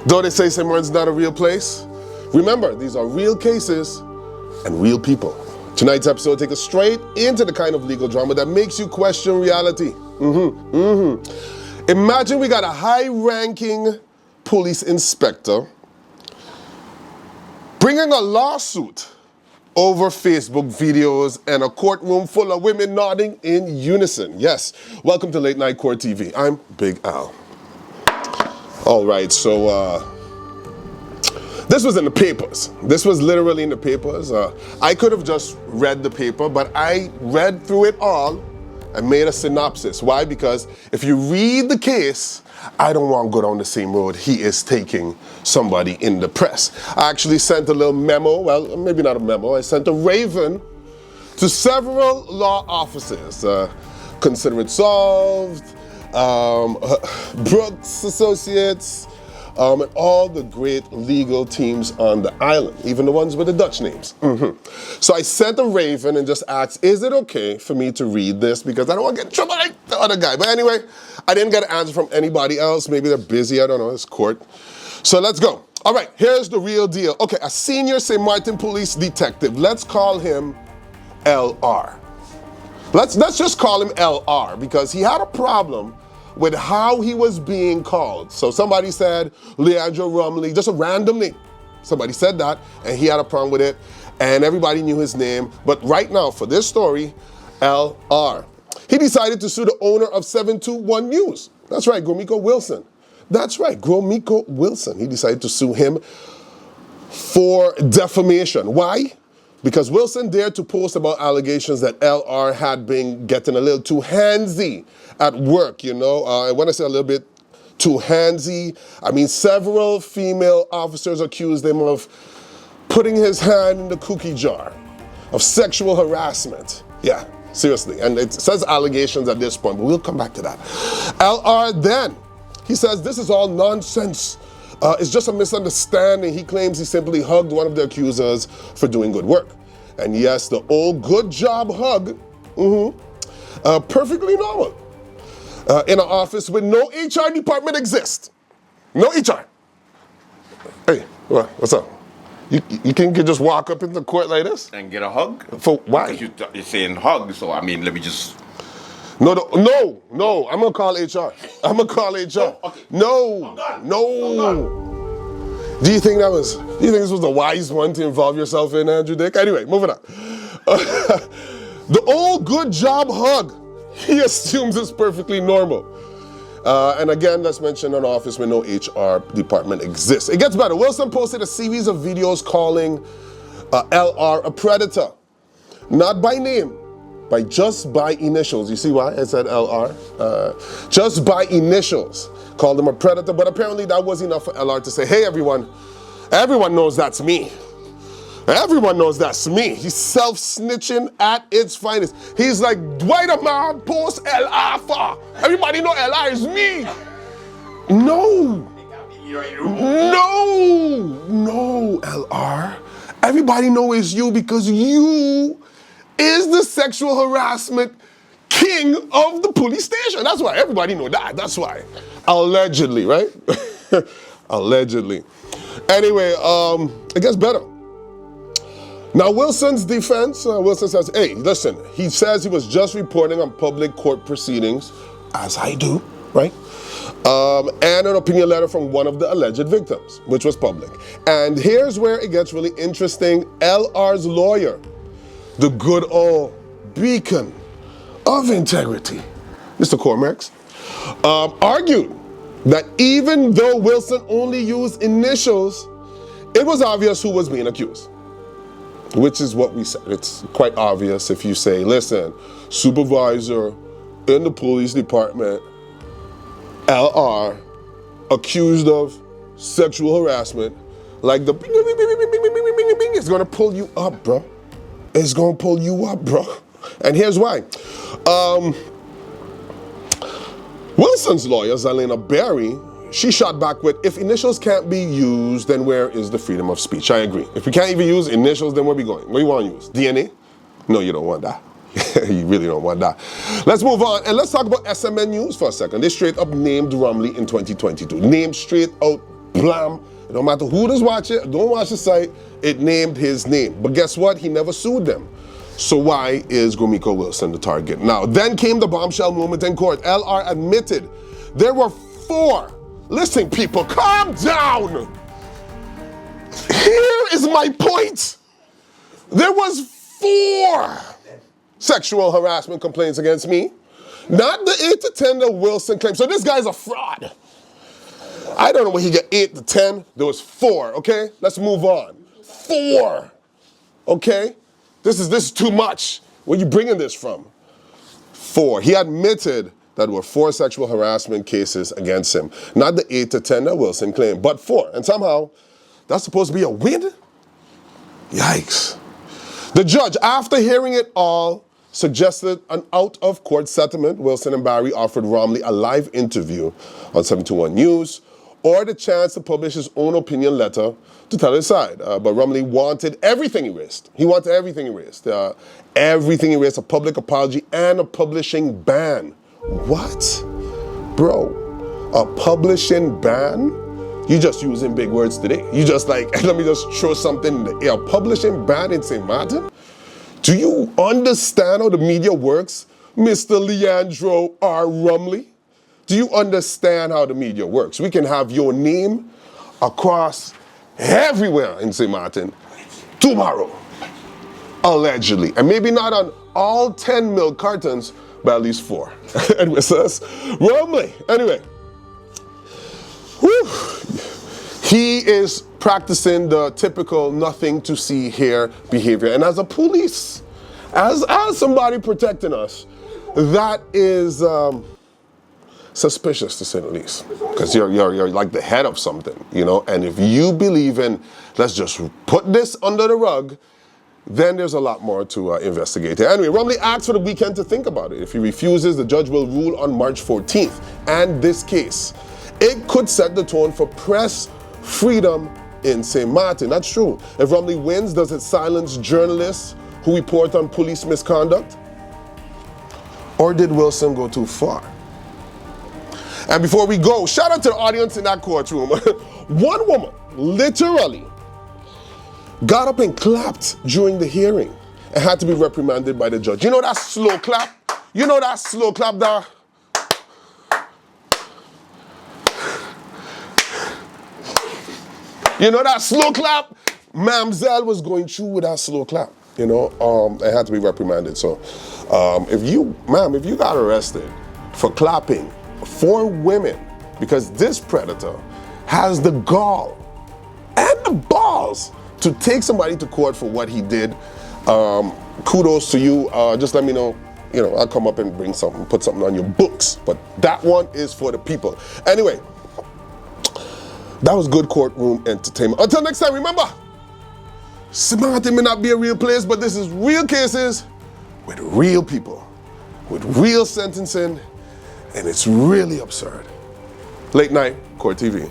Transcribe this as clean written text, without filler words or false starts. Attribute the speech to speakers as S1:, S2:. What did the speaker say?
S1: Though they say St. Martin's not a real place, remember, these are real cases and real people. Tonight's episode takes us straight into the kind of legal drama that makes you question reality. Imagine we got a high-ranking police inspector bringing a lawsuit over Facebook videos and a courtroom full of women nodding in unison. Yes, welcome to Late Night Court TV. I'm Big Al. All right, so this was in the papers. This was literally in the papers. I could have just read the paper, but I read through it all and made a synopsis. Why? Because if you read the case, I don't want to go down the same road he is taking somebody in the press. I actually sent a little memo, well, maybe not a memo, I sent a raven to several law offices. Consider it solved, Brooks Associates, and all the great legal teams on the island, even the ones with the Dutch names. So I sent a raven and just asked, is it okay for me to read this? Because I don't want to get in trouble like the other guy. But anyway, I didn't get an answer from anybody else. Maybe they're busy, I don't know, it's court. So let's go. All right, here's the real deal. Okay, a senior St. Martin police detective, let's call him LR. Let's just call him LR because he had a problem with how he was being called. So somebody said Leandro Rumley, just a random name. Somebody said that, and he had a problem with it, and everybody knew his name. But right now, for this story, LR. He decided to sue the owner of 721 News. That's right, Gromyko Wilson. That's right, Gromyko Wilson. He decided to sue him for defamation. Why? Because Wilson dared to post about allegations that LR had been getting a little too handsy at work, you know. And when I say a little bit too handsy, I mean several female officers accused him of putting his hand in the cookie jar, of sexual harassment. Yeah, seriously. And it says allegations at this point, but we'll come back to that. LR then, he says this is all nonsense. It's just a misunderstanding. He claims he simply hugged one of the accusers for doing good work. And yes, the old good job hug, perfectly normal. In an office where no HR department exists. No HR. Hey, what's up? You can just walk up into court like this?
S2: And get a hug?
S1: For why?
S2: Because you're saying hug, so I mean, let me just...
S1: No, I'm gonna call HR. I'm gonna call HR.
S2: Oh, okay.
S1: No. Do you think this was a wise one to involve yourself in, Andrew Dick? Anyway, moving on. The old good job hug, he assumes is perfectly normal. And again, let's mention an office where no HR department exists. It gets better. Wilson posted a series of videos calling LR a predator. Not by name, just by initials. You see why I said LR? Just by initials. Called him a predator, but apparently that was enough for LR to say, hey everyone knows that's me. Everyone knows that's me. He's self-snitching at its finest. He's like, why the man post LR for? Everybody know LR is me. No, LR. Everybody know it's you because you is the sexual harassment king of the police station. That's why everybody know that. That's why. Allegedly, right? Allegedly. Anyway, it gets better. Now, Wilson's defense, Wilson says, hey, listen, he says he was just reporting on public court proceedings, as I do, right? And an opinion letter from one of the alleged victims, which was public. And here's where it gets really interesting. LR's lawyer, the good old beacon of integrity, Mr. Cormax, argued that even though Wilson only used initials, it was obvious who was being accused. Which is what we said. It's quite obvious if you say, listen, supervisor in the police department, LR, accused of sexual harassment, like the it's gonna pull you up, bro. It's gonna pull you up, bro. And here's why. Wilson's lawyer, Zelena Berry, she shot back with, if initials can't be used, then where is the freedom of speech? I agree. If we can't even use initials, then where we going? What do you want to use? DNA? No, you don't want that. You really don't want that. Let's move on, and let's talk about SMN News for a second. They straight up named Rumley in 2022. Named straight out blam. No matter who does watch it, don't watch the site, it named his name. But guess what? He never sued them. So why is Gromyko Wilson the target? Now, then came the bombshell moment in court. LR admitted there were 4. Listen, people, calm down. Here is my point. There was 4 sexual harassment complaints against me. Not the 8 to 10 that Wilson claimed. So this guy's a fraud. I don't know where he got 8 to 10. There was 4, okay? Let's move on. 4, okay? This is too much. Where are you bringing this from? 4. He admitted that there were 4 sexual harassment cases against him. Not the 8 to 10 that Wilson claimed, but 4. And somehow, that's supposed to be a win? Yikes. The judge, after hearing it all, suggested an out-of-court settlement. Wilson and Barry offered Romley a live interview on 721 News or the chance to publish his own opinion letter to tell his side. But Romley wanted everything erased. He wanted everything erased. Everything erased, a public apology and a publishing ban. What? Bro, a publishing ban? You just using big words today. You just like, let me just throw something in the air. A publishing ban in St. Martin? Do you understand how the media works, Mr. Leandro R. Romley? Do you understand how the media works? We can have your name across everywhere in St. Martin tomorrow, allegedly. And maybe not on all 10 milk cartons, but at least 4. Anyway, so that's Romley. Anyway, whew. He is practicing the typical nothing to see here behavior. And as a police, as somebody protecting us, that is suspicious to say the least. Because you're like the head of something, you know? And if you believe in, let's just put this under the rug, then there's a lot more to investigate. Anyway, Romley asked for the weekend to think about it. If he refuses, the judge will rule on March 14th. And this case, it could set the tone for press freedom in St. Martin. That's true. If Romley wins, does it silence journalists who report on police misconduct? Or did Wilson go too far? And before we go, shout out to the audience in that courtroom. One woman literally got up and clapped during the hearing and had to be reprimanded by the judge. You know that slow clap? You know that slow clap there? You know that slow clap? Mamzelle was going through with that slow clap, you know, and had to be reprimanded. So if you got arrested for clapping 4 women, because this predator has the gall and the balls to take somebody to court for what he did, kudos to you. Just let me know, you know, I'll come up and bring something, put something on your books. But that one is for the people. Anyway, that was good courtroom entertainment. Until next time, remember, St. Martin may not be a real place, but this is real cases with real people, with real sentencing, and it's really absurd. Late night, Court TV.